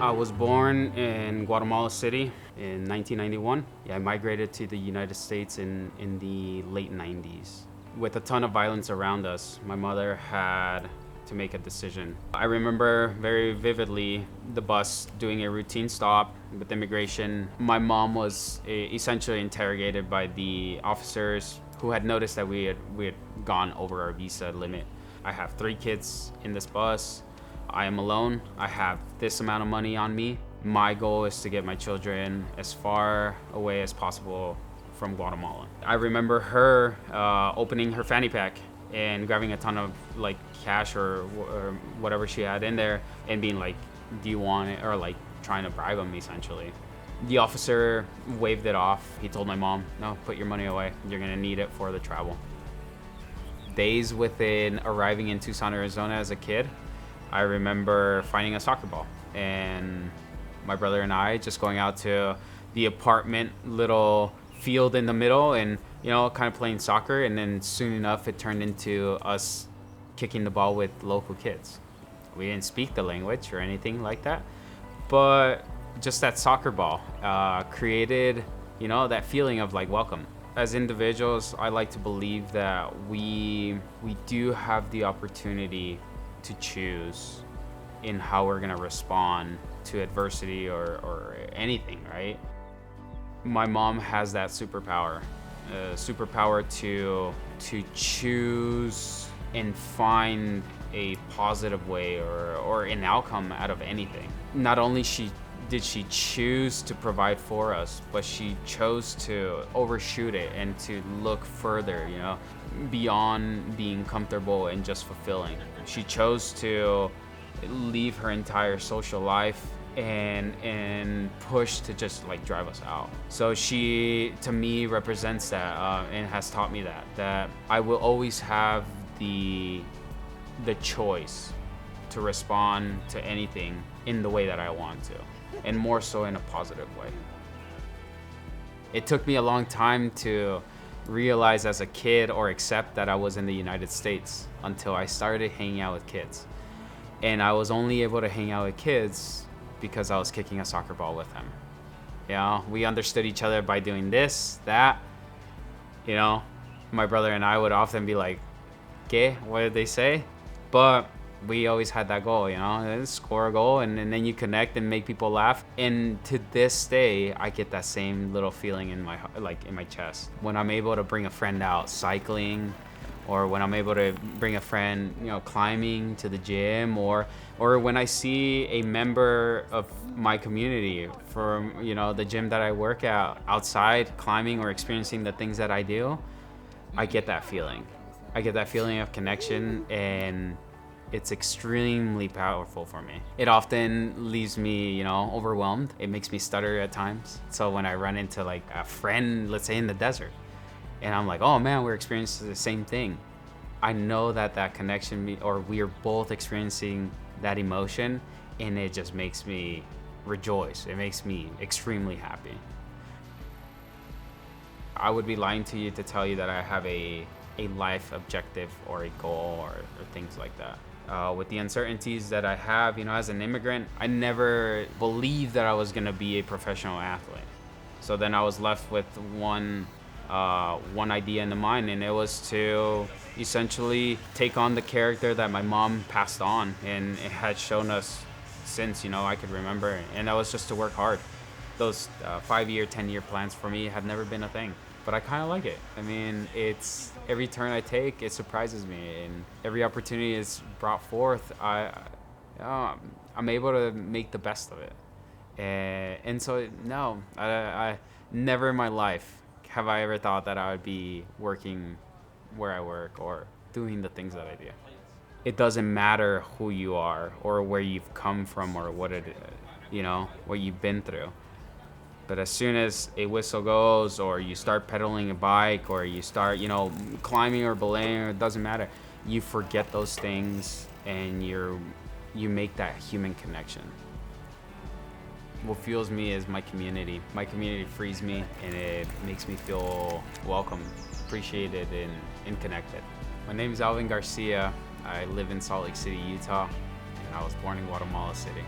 I was born in Guatemala City in 1991. Yeah, I migrated to the United States in the late 90s. With a ton of violence around us, my mother had to make a decision. I remember very vividly the bus doing a routine stop with immigration. My mom was essentially interrogated by the officers who had noticed that we had gone over our visa limit. I have 3 kids in this bus. I am alone. I have this amount of money on me. My goal is to get my children as far away as possible from Guatemala. I remember her opening her fanny pack and grabbing a ton of like cash or whatever she had in there and being like, do you want it? Or like trying to bribe them essentially. The officer waved it off. He told my mom, no, put your money away. You're gonna need it for the travel. Days within arriving in Tucson, Arizona as a kid, I remember finding a soccer ball and my brother and I just going out to the apartment little field in the middle and, you know, kind of playing soccer. And then soon enough, it turned into us kicking the ball with local kids. We didn't speak the language or anything like that, but just that soccer ball created, you know, that feeling of like welcome. As individuals, I like to believe that we do have the opportunity to choose in how we're gonna respond to adversity or anything, right? My mom has that superpower to choose and find a positive way or an outcome out of anything. Not only did she choose to provide for us, but she chose to overshoot it and to look further, you know, beyond being comfortable and just fulfilling. She chose to leave her entire social life and push to just like drive us out. So she, to me, represents that and has taught me that I will always have the choice to respond to anything in the way that I want to, and more so in a positive way. It took me a long time to realize as a kid or accept that I was in the United States until I started hanging out with kids. And I was only able to hang out with kids because I was kicking a soccer ball with them. You know, we understood each other by doing this, that. You know, my brother and I would often be like, "¿Qué? What did they say?" But we always had that goal, you know, score a goal and then you connect and make people laugh. And to this day, I get that same little feeling in my chest when I'm able to bring a friend out cycling, or when I'm able to bring a friend, you know, climbing to the gym, or when I see a member of my community from, you know, the gym that I work at outside climbing or experiencing the things that I do. I get that feeling. I get that feeling of connection, and it's extremely powerful for me. It often leaves me, you know, overwhelmed. It makes me stutter at times. So when I run into like a friend, let's say in the desert, and I'm like, oh man, we're experiencing the same thing, I know that connection, or we're both experiencing that emotion, and it just makes me rejoice. It makes me extremely happy. I would be lying to you to tell you that I have a life objective or a goal or things like that. With the uncertainties that I have, you know, as an immigrant, I never believed that I was gonna be a professional athlete. So then I was left with one idea in the mind, and it was to essentially take on the character that my mom passed on and it had shown us since, you know, I could remember. And that was just to work hard. Those 5-year, 10-year plans for me have never been a thing, but I kind of like it. I mean, it's every turn I take, it surprises me, and every opportunity is brought forth, I'm able to make the best of it. And so, no, I never in my life have I ever thought that I would be working where I work or doing the things that I do. It doesn't matter who you are or where you've come from or what you've been through. But as soon as a whistle goes, or you start pedaling a bike, or you start, you know, climbing or belaying, it doesn't matter. You forget those things and you make that human connection. What fuels me is my community. My community frees me, and it makes me feel welcome, appreciated, and connected. My name is Alvin Garcia. I live in Salt Lake City, Utah, and I was born in Guatemala City.